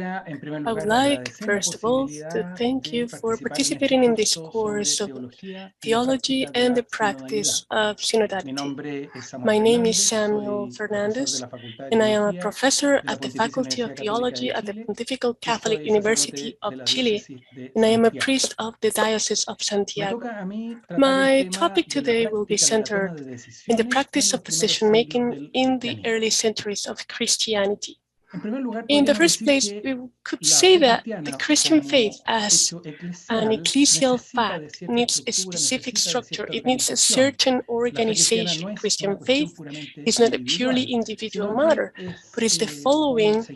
I would like, first of all, to thank you for participating in this course of Theology and the Practice of Synodality. My name is Samuel Fernandez, and I am a professor at the Faculty of Theology at the Pontifical Catholic University of Chile, and I am a priest of the Diocese of Santiago. My topic today will be centered in the practice of decision-making in the early centuries of Christianity. In the first place, we could say that the Christian faith as an ecclesial fact needs a specific structure. It needs a certain organization. Christian faith is not a purely individual matter, but it's the following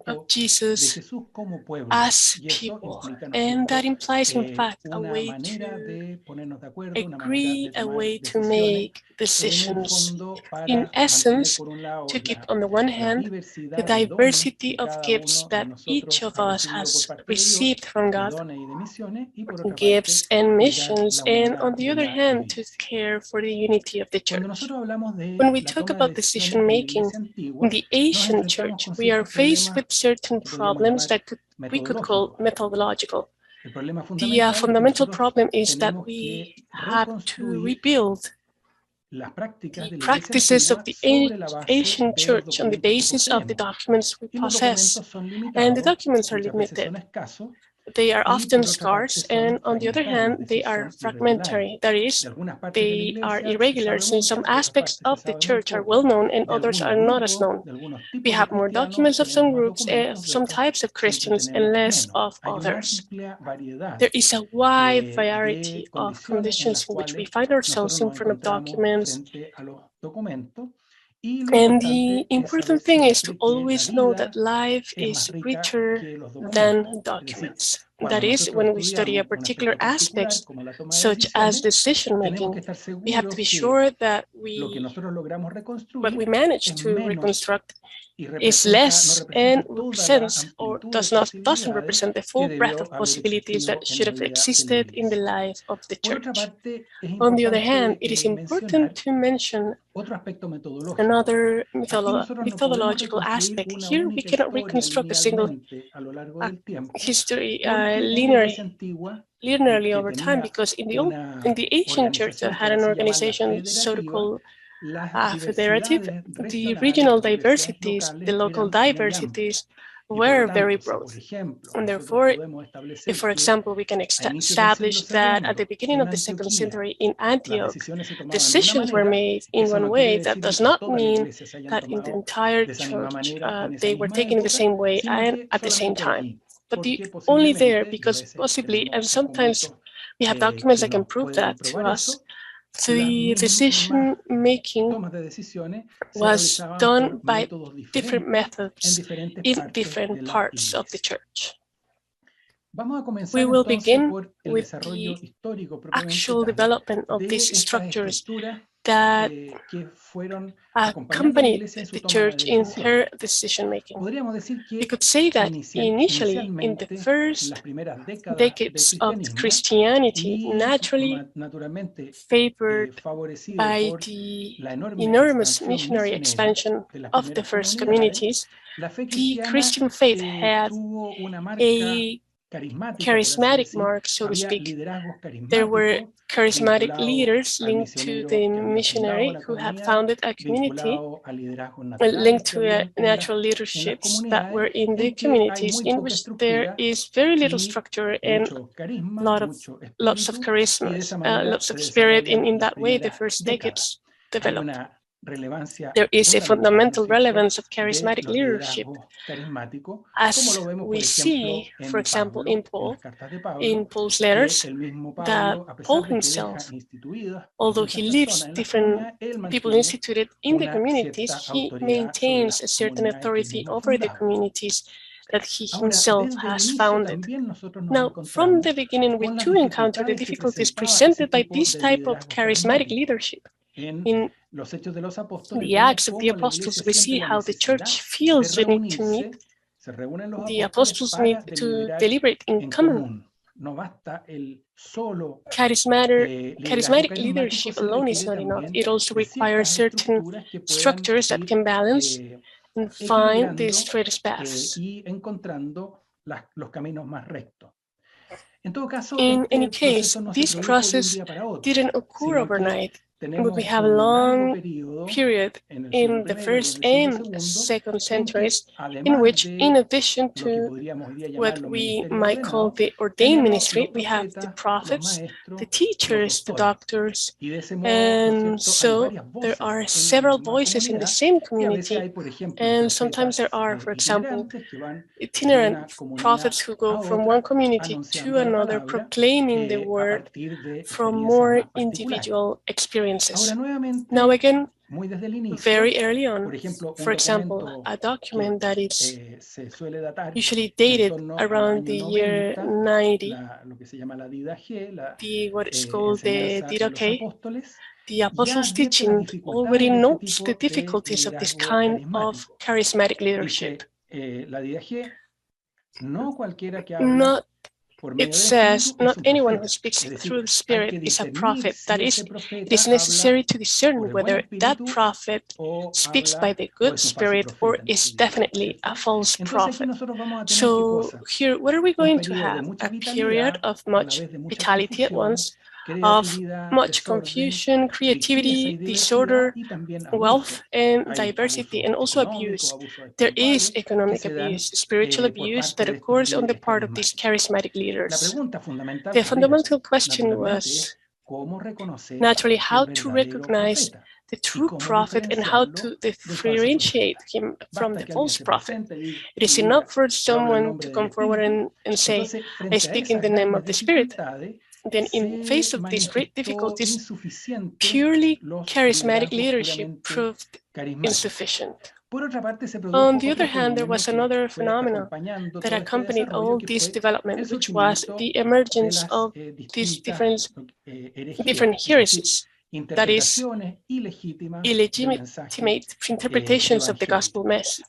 of Jesus as people. And that implies, in fact, a way to agree, a way to make decisions. In essence, to keep on the one hand the diversity of gifts that each of us has received from God, gifts and missions, and on the other hand, to care for the unity of the church. When we talk about decision-making in the ancient church, we are faced with certain problems that we could call methodological. The fundamental problem is that we have to rebuild the practices of the ancient church on the basis of the documents we possess, and the documents are limited. They are often scarce, and on the other hand, they are fragmentary. That is, they are irregular, since some aspects of the church are well known and others are not as known. We have more documents of some groups, some types of Christians, and less of others. There is a wide variety of conditions in which we find ourselves in front of documents. And the important thing is to always know that life is richer than documents. That is, when we study a particular aspect, such as decision-making, we have to be sure that what we manage to reconstruct is less and represents or doesn't represent the full breadth of possibilities that should have existed in the life of the church. On the other hand, it is important to mention another methodological aspect. Here, we cannot reconstruct a single history linearly over time, because in the ancient church that had an organization, so to call federative, the regional diversities, the local diversities were very broad. And therefore, if, for example, we can establish that at the beginning of the 2nd century in Antioch, decisions were made in one way, that does not mean that in the entire church they were taken in the same way and at the same time. But only there, because possibly, and sometimes we have documents that can prove that to us, the decision-making was done by different methods in different parts of the church. We will begin with the actual development of these structures that accompanied the church in her decision-making. We could say that initially, in the first decades of Christianity, naturally favored by the enormous missionary expansion of the first communities, the Christian faith had a charismatic mark, so to speak. There were charismatic leaders linked to the missionary who had founded a community, linked to natural leaderships that were in the communities, in which there is very little structure and lots of charisma, lots of spirit. In that way, the first decades developed. There is a fundamental relevance of charismatic leadership, as we see, for example, in Paul's letters, that Paul himself, although he leaves different people instituted in the communities, he maintains a certain authority over the communities that he himself has founded. Now, from the beginning, we too encounter the difficulties presented by this type of charismatic leadership. In the Acts of the Apostles, we see how the church feels the need to meet. The apostles need to deliberate in common. Charismatic leadership alone is not enough. It also requires certain structures that can balance and find the straightest paths. In any case, this process didn't occur overnight. But we have a long period in the first and second centuries in which, in addition to what we might call the ordained ministry, we have the prophets, the teachers, the doctors, and so there are several voices in the same community, and sometimes there are, for example, itinerant prophets who go from one community to another proclaiming the word from more individual experiences. Now again, very early on, for example, a document that is usually dated around the year 90, what is called the Didache, the Apostles' Teaching, already notes the difficulties of this kind of charismatic leadership. It says, not anyone who speaks through the Spirit is a prophet. That is, it is necessary to discern whether that prophet speaks by the good Spirit or is definitely a false prophet. So here, what are we going to have? A period of much vitality at once, of much confusion, creativity, disorder, wealth, and diversity, and also abuse. There is economic abuse, spiritual abuse that occurs on the part of these charismatic leaders. The fundamental question was, naturally, how to recognize the true prophet and how to differentiate him from the false prophet. It is enough for someone to come forward and say, I speak in the name of the Spirit. Then in face of these great difficulties, purely charismatic leadership proved insufficient. On the other hand, there was another phenomenon that accompanied all this development, which was the emergence of these different heresies, that is, illegitimate interpretations of the gospel message.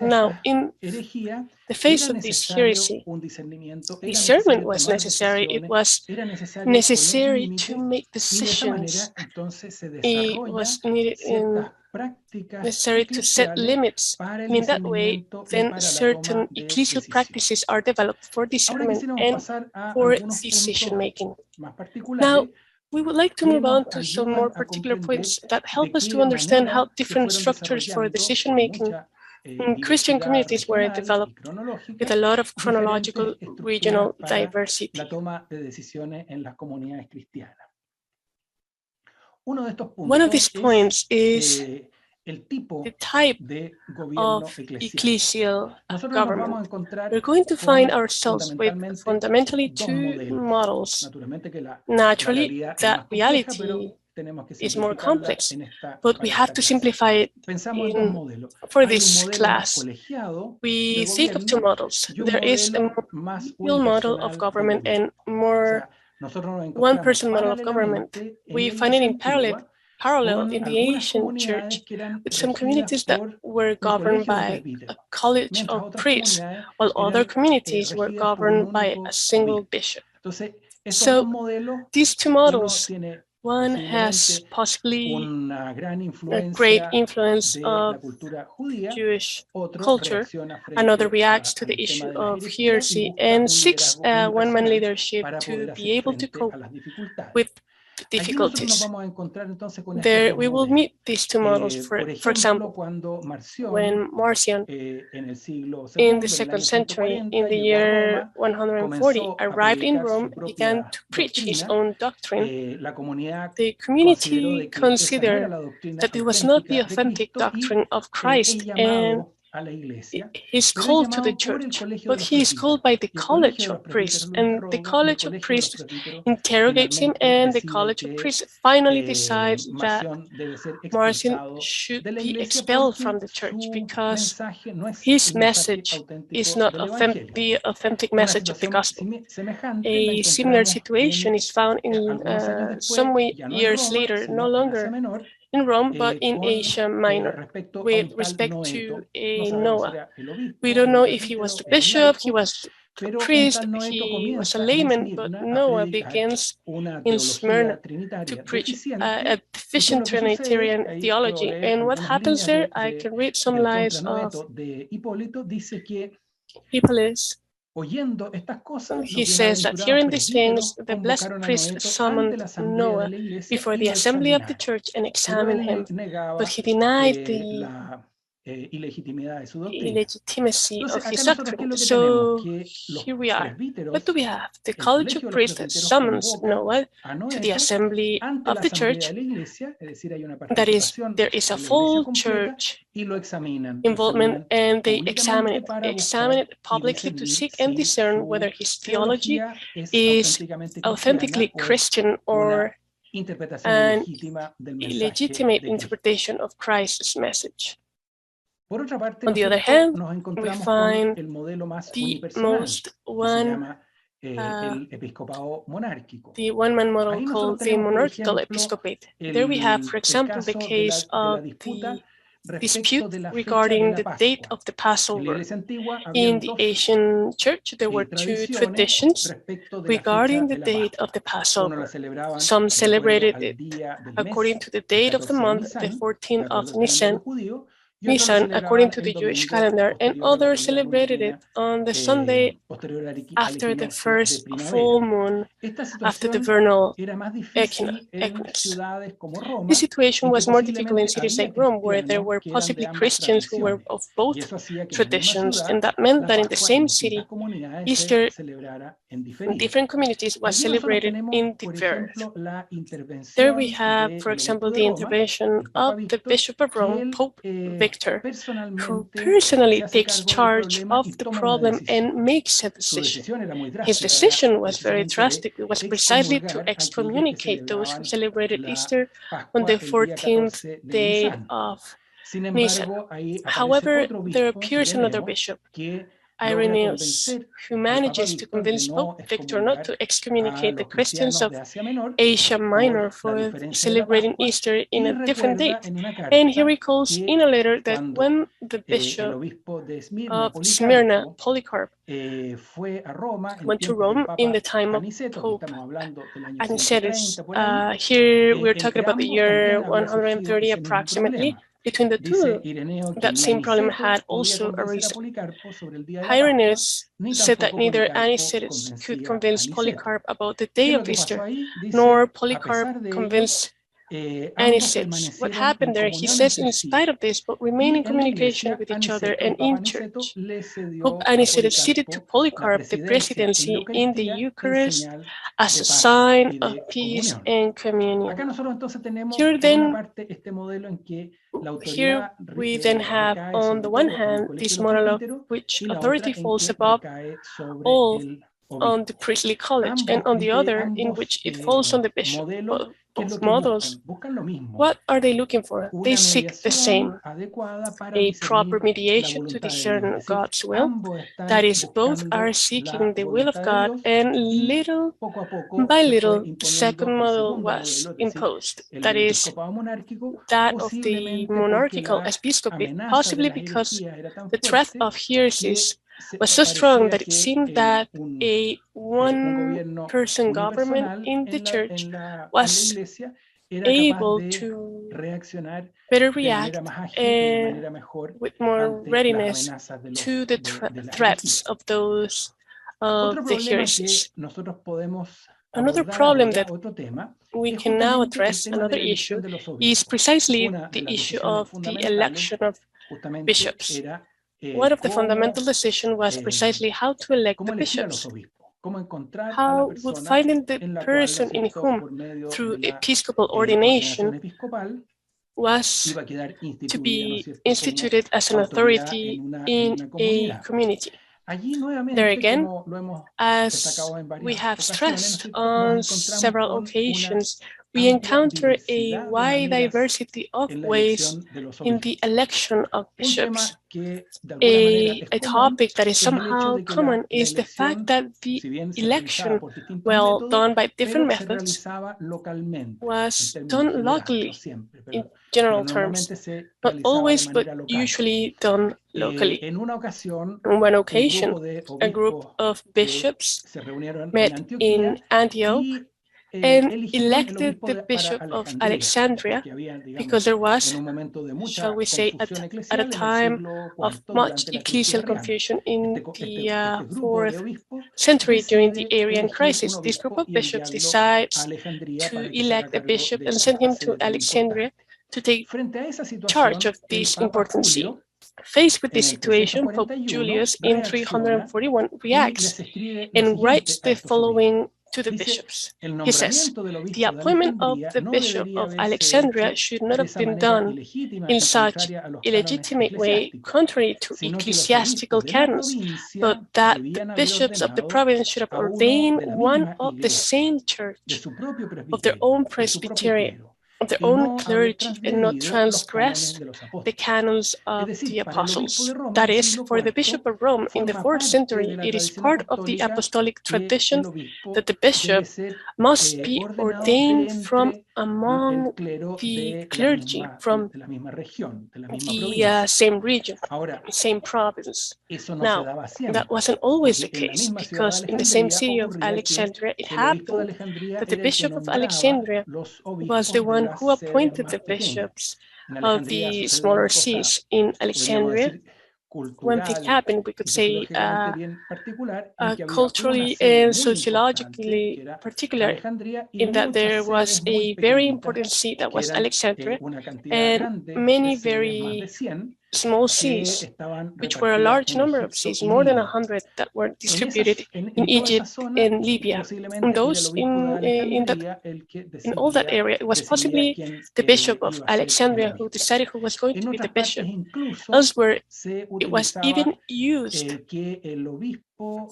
Now, in the face of this heresy, discernment was necessary. It was necessary to make decisions. It was necessary to set limits, and in that way, then certain ecclesial practices are developed for discernment and for decision-making. Now, we would like to move on to some more particular points that help us to understand how different structures for decision-making in Christian communities were developed with a lot of chronological regional diversity. One of these points is the type of ecclesial government. We're going to find ourselves with fundamentally two models. Naturally, that reality is more complex, but we have to simplify it for this class. We think of two models. There is a real model of government and more one-person model of government. We find it in parallel in the ancient church, with some communities that were governed by a college of priests, while other communities were governed by a single bishop. So these two models, one has possibly a great influence of Jewish culture, another reacts to the issue of heresy and seeks one-man leadership to be able to cope with difficulties. There we will meet these two models. For example, when Marcion, in the 2nd century, in the year 140, arrived in Rome and began to preach his own doctrine, the community considered that it was not the authentic doctrine of Christ, and he is called to the church, but he is called by the college of priests, and the college of priests interrogates him, and the college of priests finally decides that Marcion should be expelled from the church because his message is not the authentic message of the gospel. A similar situation is found in some years later, no longer in Rome, but in Asia Minor, with respect to Noah. We don't know if he was the bishop, he was a priest, he was a layman, but Noah begins in Smyrna to preach a deficient Trinitarian theology. And what happens there? I can read some lines of Hippolytus. He says that hearing these things, the blessed priest summoned Noah before the assembly of the church and examined him, but he denied the illegitimacy of his doctrine. So here we are. What do we have? The college of priests summons Noah to the assembly of the church. That is, there is a full church involvement, and they examine it publicly to seek and discern whether his theology is authentically Christian or an illegitimate interpretation of Christ's message. On the other hand, we find the one-man model called the monarchical episcopate. There we have, for example, the case of the dispute regarding the date of the Passover. In the Asian church, there were two traditions regarding the date of the Passover. Some celebrated it according to the date of the month, the 14th of Nisan, according to the Jewish calendar, and others celebrated it on the Sunday after the first full moon, after the vernal equinox. The situation was more difficult in cities like Rome, where there were possibly Christians who were of both traditions, and that meant that in the same city, Easter in different communities was celebrated in diverse. There we have, for example, the intervention of the Bishop of Rome, Pope Victor, who personally takes charge of the problem and makes a decision. His decision was very drastic. It was precisely to excommunicate those who celebrated Easter on the 14th day of Nisan. However, there appears another bishop, Irenaeus, who manages to convince Pope Victor not to excommunicate the Christians of Asia Minor for celebrating Easter in a different date. And he recalls in a letter that when the bishop of Smyrna, Polycarp, went to Rome in the time of Pope Anicetus, here we're talking about the year 130 approximately. Between the two, that same problem had also arisen. Irenaeus said that neither Anicetus could convince Polycarp about the day of Easter, nor Polycarp convinced Anicetus. What happened there? He says, in spite of this, but remain in communication with each other and in church. Pope Anicetus ceded to Polycarp the presidency in the Eucharist as a sign of peace and communion. Here we then have, on the one hand, this model of which authority falls above all on the priestly college, and on the other, in which it falls on the bishop. Both models, what are they looking for? They seek the same, a proper mediation to discern God's will. That is, both are seeking the will of God, and little by little, the second model was imposed. That is, that of the monarchical episcopate, possibly because the threat of heresies was so strong that it seemed that a one-person government in the church was able to better react and with more readiness to the threats of those of the heresies. Another problem that we can now address, another issue, is precisely the issue of the election of bishops. One of the fundamental decisions was precisely how to elect the bishops. How would finding the person in whom, through episcopal ordination, was to be instituted as an authority in a community. There again, as we have stressed on several occasions, we encounter a wide diversity of ways in the election of bishops. A topic that is somehow common is the fact that the election, well, done by different methods, was done locally in general terms, not always, but usually done locally. On one occasion, a group of bishops met in Antioch and elected the Bishop of Alexandria because there was, shall we say, at a time of much ecclesial confusion in the 4th century during the Arian crisis. This group of bishops decides to elect a bishop and send him to Alexandria to take charge of this important see. Faced with this situation, Pope Julius in 341 reacts and writes the following to the bishops. He says, the appointment of the Bishop of Alexandria should not have been done in such illegitimate way contrary to ecclesiastical canons, but that the bishops of the province should have ordained one of the same church, of their own presbytery, of their own clergy, and not transgress the canons of the apostles. That is, for the Bishop of Rome in the 4th century, it is part of the apostolic tradition that the bishop must be ordained from among the clergy from the same region, same province. Now, that wasn't always the case, because in the same city of Alexandria, it happened that the Bishop of Alexandria was the one who appointed the bishops of the smaller sees in Alexandria. One thing happened, we could say, culturally and sociologically particular, in that there was a very important see that was Alexandria, and many very small sees, which were a large number of sees, more than 100 that were distributed in Egypt and Libya. And those in all that area, it was possibly the Bishop of Alexandria who decided who was going to be the bishop. Elsewhere, it was even used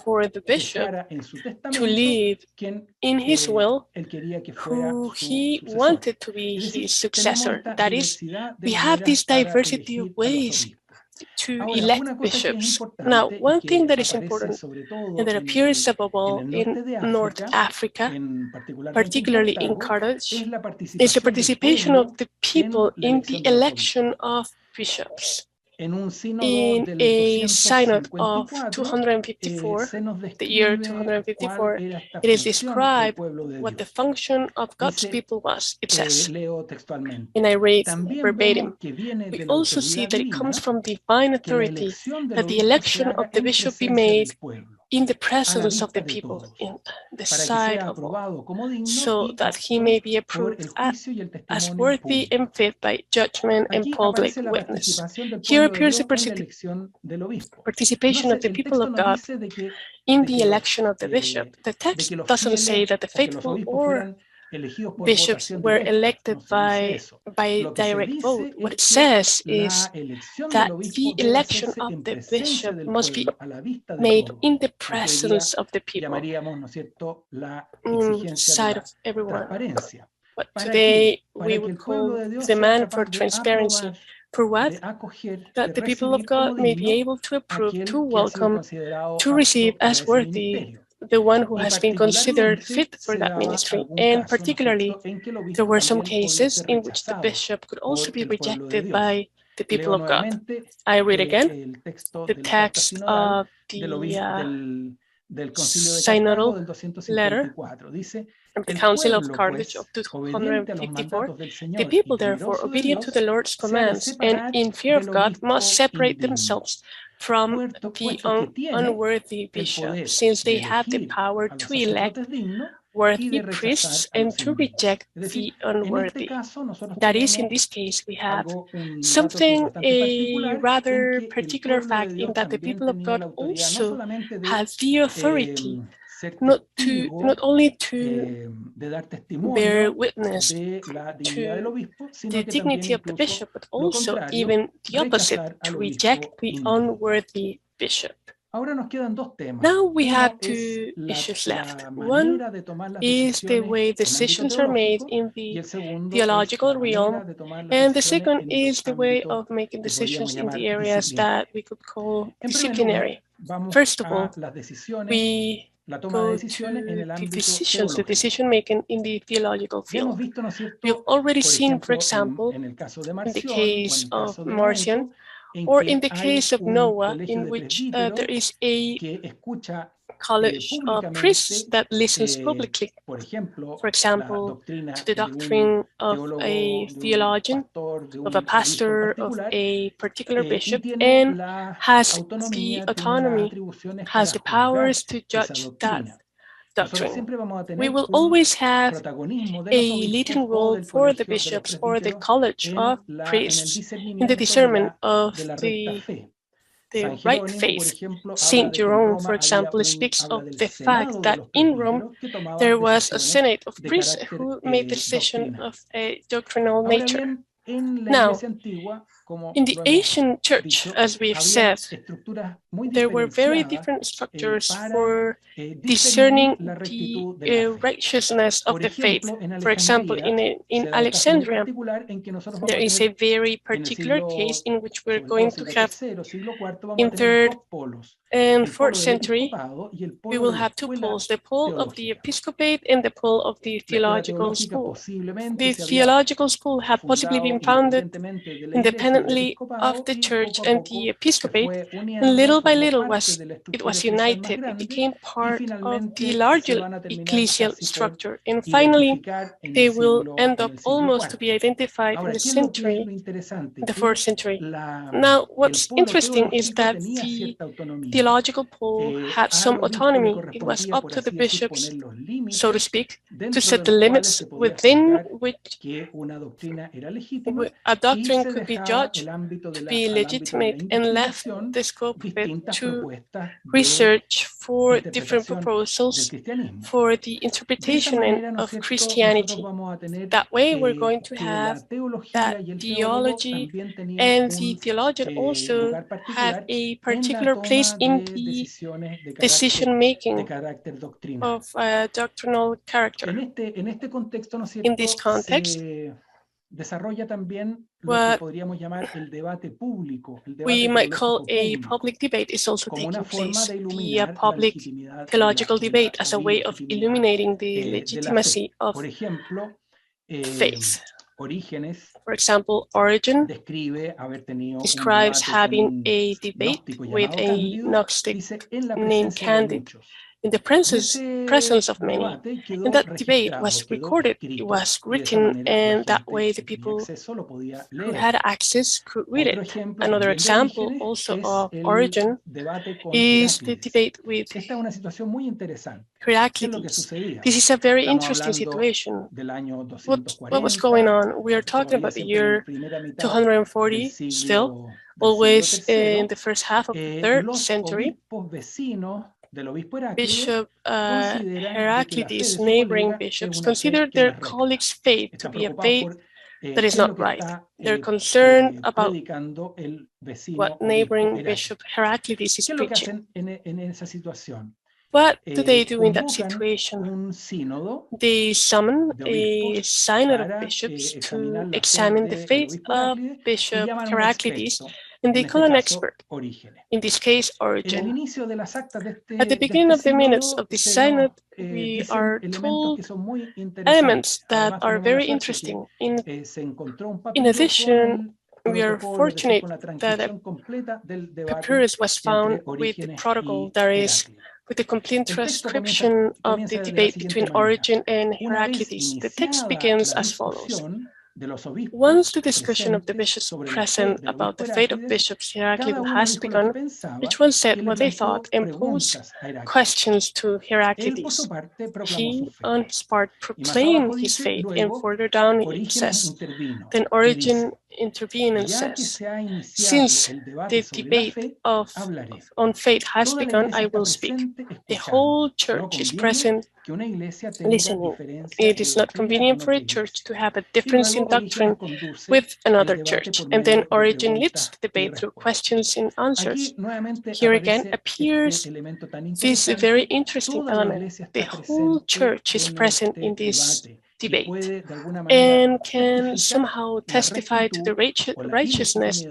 for the bishop to leave in his will who he wanted to be his successor. That is, we have this diversity of ways to elect bishops. Now, one thing that is important and that appears above all in North Africa, particularly in Carthage, is the participation of the people in the election of bishops. In a synod of 254, the year 254, it is described what the function of God's people was. It says, and I read verbatim, we also see that it comes from divine authority that the election of the bishop be made in the presence of the people, in the sight of all, so that he may be approved as worthy and fit by judgment and public witness. Here appears the participation of the people of God in the election of the bishop. The text doesn't say that the faithful or bishops were elected by direct vote. What it says is that the election of the bishop must be made in the presence of the people, in sight of everyone. But today we would call the demand for transparency. For what? That the people of God may be able to approve, to welcome, to receive as worthy the one who has been considered fit for that ministry. And particularly, there were some cases in which the bishop could also be rejected by the people of God. I read again the text of the synodal letter of the Council of Carthage of 254. The people, therefore, obedient to the Lord's commands and in fear of God, must separate themselves from the unworthy bishop, since they have the power to elect worthy priests and to reject the unworthy. That is, in this case, we have something, a rather particular fact, in that the people of God also have the authority not only to bear witness to the dignity of the bishop, but also even the opposite, to reject the unworthy bishop. Now we have two issues left. One is the way decisions are made in the theological realm, and the second is the way of making decisions in the areas that we could call disciplinary. First of all, we go to the decisions, the decision-making in the theological field. We've already seen, for example, in the case of Marcion, or in the case of Noah, in which there is a college of priests that listens publicly, for example, to the doctrine of a theologian, of a pastor, of a particular bishop, and has the autonomy, has the powers to judge that doctrine. We will always have a leading role for the bishops or the college of priests in the discernment of the right faith. Saint Jerome, for example, speaks of the fact that in Rome there was a senate of priests who made the decision of a doctrinal nature. Now, in the ancient church, as we've said, there were very different structures for discerning the righteousness of the faith. For example, in Alexandria, there is a very particular case in which we're going to have in 3rd and 4th century, we will have two poles, the pole of the episcopate and the pole of the theological school. The theological school had possibly been founded independently of the church and the episcopate, and little by little it was united. It became part of the larger ecclesial structure, and finally they will end up almost to be identified in the century, the 4th century. Now, what's interesting is that the theological pole had some autonomy. It was up to the bishops, so to speak, to set the limits within which a doctrine could be judged to be legitimate, and left the scope of it to research for different proposals for the interpretation of Christianity. That way, we're going to have that theology and the theologian also have a particular place in the decision-making of a doctrinal character. In this context, what we might call a public debate is also taking place, the public theological debate as a way of illuminating the legitimacy of faith. For example, Origen describes having a debate with a Gnostic named Candide in the presence of many. And that debate was recorded, it was written, and that way the people who had access could read it. Another example also of Origen is the debate with Heraclitus. This is a very interesting situation. What was going on? We are talking about the year 240 still, always in the first half of the 3rd century. Bishop Heraclitus' neighboring bishops considered their colleagues' faith to be a faith that is not right. They're concerned about what neighboring Bishop Heraclitus is preaching. What do they do in that situation? They summon a synod of bishops to examine the faith of Bishop Heraclitus, and they call an expert, in this case, Origen. At the beginning of the minutes of the synod, we are told elements that are very interesting. In addition, we are fortunate that a papyrus was found with the protocol, that is, with the complete transcription of the debate between Origen and Heraclitus. The text begins as follows. Once the discussion of the bishops present about the fate of Bishop Heraclitus has begun, each one said what they thought and posed questions to Heraclitus. He, on his part, proclaimed his faith, and further down it says, then Origen intervene and says, since the debate on faith has begun, I will speak. The whole church is present listening. It is not convenient for a church to have a difference in doctrine with another church, and then Origen leads the debate through questions and answers. Here again appears this very interesting element. The whole church is present in this debate and can somehow testify to the righteousness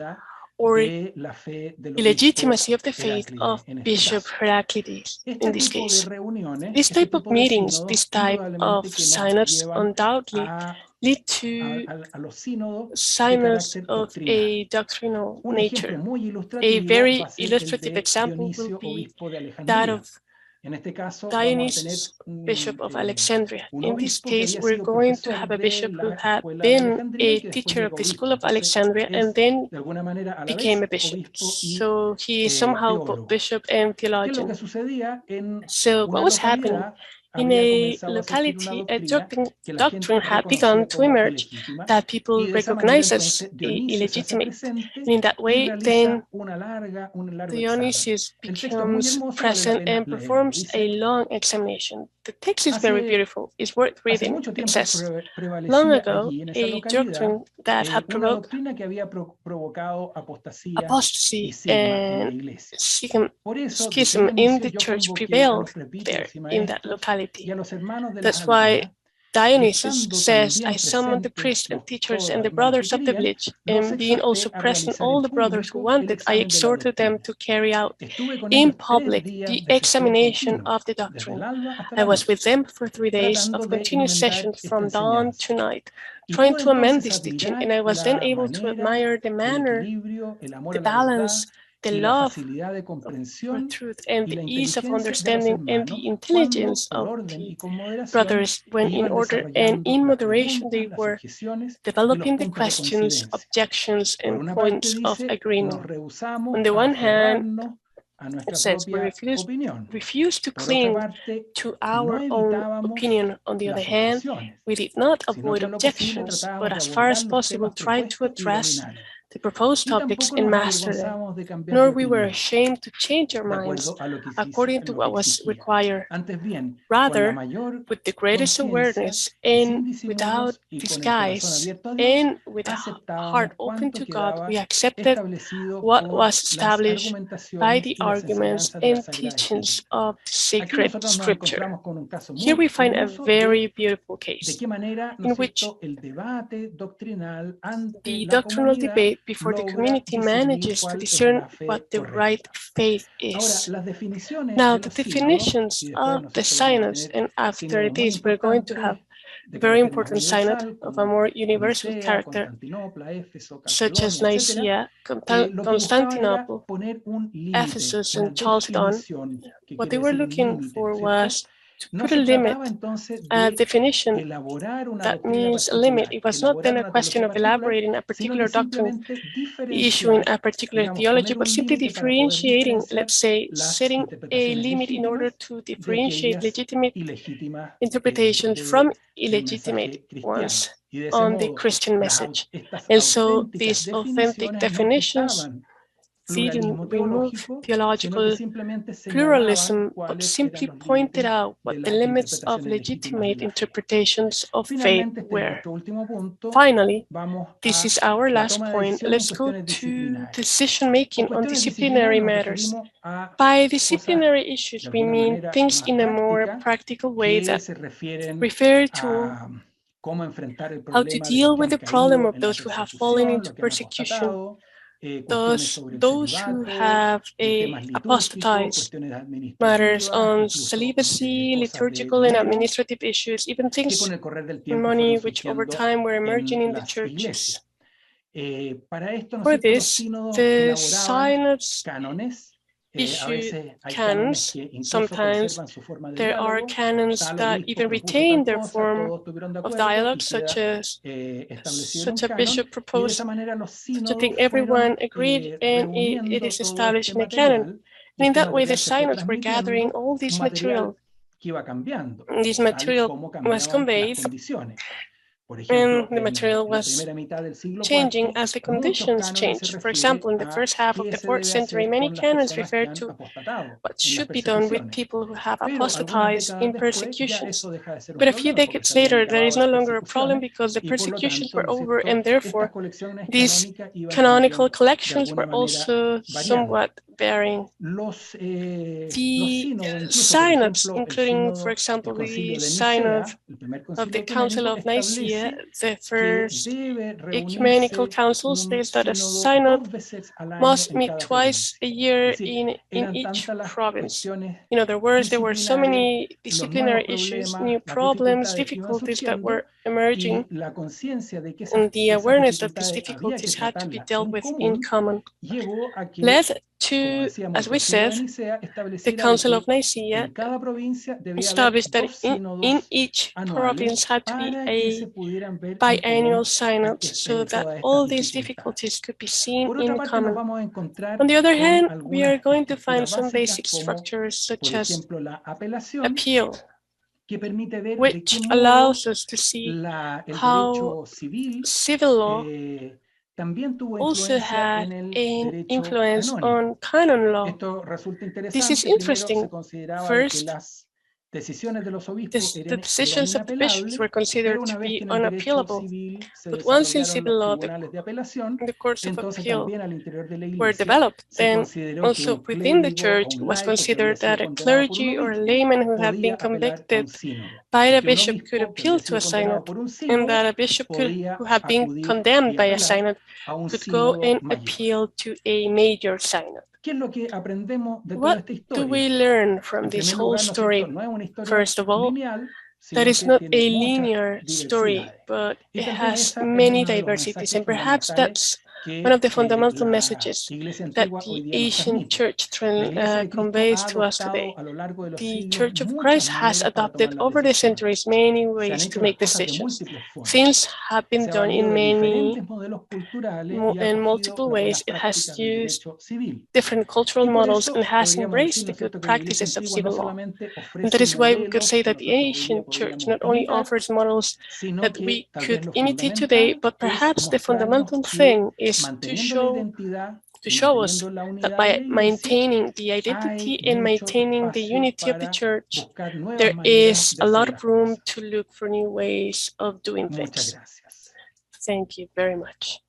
or illegitimacy of the faith of Bishop Heraclides in this case. This type of meetings, this type of synods undoubtedly lead to synods of a doctrinal nature. A very illustrative example will be that of Dionysius, Bishop of Alexandria. In this case, we're going to have a bishop who had been a teacher of the School of Alexandria and then became a bishop. So he is somehow both bishop and theologian. So what was happening? In a locality, a doctrine had begun to emerge that people recognize as illegitimate. And in that way, then Dionysius becomes present and performs a long examination. The text is very beautiful. It's worth reading. It says, long ago, a doctrine that had provoked apostasy and schism in the church prevailed there in that locality. That's why Dionysius says, I summoned the priests and teachers and the brothers of the village, and being also present all the brothers who wanted, I exhorted them to carry out in public the examination of the doctrine. I was with them for 3 days of continuous sessions from dawn to night, trying to amend this teaching, and I was then able to admire the manner, the balance, the love for truth, and the ease of understanding and the intelligence of the brothers when in order and in moderation they were developing the questions, objections, and points of agreement. On the one hand, it says we refuse to cling to our own opinion. On the other hand, we did not avoid objections, but as far as possible tried to address the proposed topics and master them, nor we were ashamed to change our minds according to what was required. Rather, with the greatest awareness and without disguise and with a heart open to God, we accepted what was established by the arguments and teachings of sacred scripture. Here we find a very beautiful case in which the doctrinal debate before the community manages to discern what the right faith is. Now, the definitions of the synods, and after this, we're going to have a very important synod of a more universal character, such as Nicaea, Constantinople, Ephesus, and Chalcedon. What they were looking for was to put a limit, a definition that means a limit. It was not then a question of elaborating a particular doctrine, issuing a particular theology, but simply differentiating, let's say, setting a limit in order to differentiate legitimate interpretations from illegitimate ones on the Christian message. And so these authentic definitions didn't remove theological pluralism, but simply pointed out what the limits of legitimate interpretations of faith were. Finally, this is our last point. Let's go to decision-making on disciplinary matters. By disciplinary issues, we mean things in a more practical way that refer to how to deal with the problem of those who have fallen into persecution, those who have apostatized, matters on celibacy, liturgical and administrative issues, even things in money which over time were emerging in the churches. For this, the synods issue canons. Sometimes there are canons that even retain their form of dialogue, such as a bishop proposed such a thing, everyone agreed, and it is established in a canon. And in that way, the synods were gathering all this material. This material was conveyed and the material was changing as the conditions changed. For example, in the first half of the 4th century, many canons refer to what should be done with people who have apostatized in persecutions. But a few decades later, there is no longer a problem because the persecutions were over, and therefore these canonical collections were also somewhat varying. The synods, including, for example, the synod of the Council of Nicaea, the first ecumenical council, states that a synod must meet twice a year in each province. In other words, there were so many disciplinary issues, new problems, difficulties that were emerging, and the awareness that these difficulties had to be dealt with in common led to, as we said, the Council of Nicaea established that in each province had to be a biannual synod so that all these difficulties could be seen in common. On the other hand, we are going to find some basic structures such as appeal, which allows us to see how civil law also had an influence on canon law. This is interesting. First, the decisions of the bishops were considered to be unappealable, but once in civil law the courts of appeal were developed, then also within the church it was considered that a clergy or a layman who had been convicted by the bishop could appeal to a synod, and that a bishop who had been condemned by a synod could go and appeal to a major synod. What do we learn from this whole story? First of all, that is not a linear story, but it has many diversities, and perhaps that's one of the fundamental messages that the ancient church conveys to us today. The Church of Christ has adopted over the centuries many ways to make decisions. Things have been done in multiple ways. It has used different cultural models and has embraced the good practices of civil law. And that is why we could say that the ancient church not only offers models that we could imitate today, but perhaps the fundamental thing is to show us that by maintaining the identity and maintaining the unity of the church, there is a lot of room to look for new ways of doing things. Thank you very much.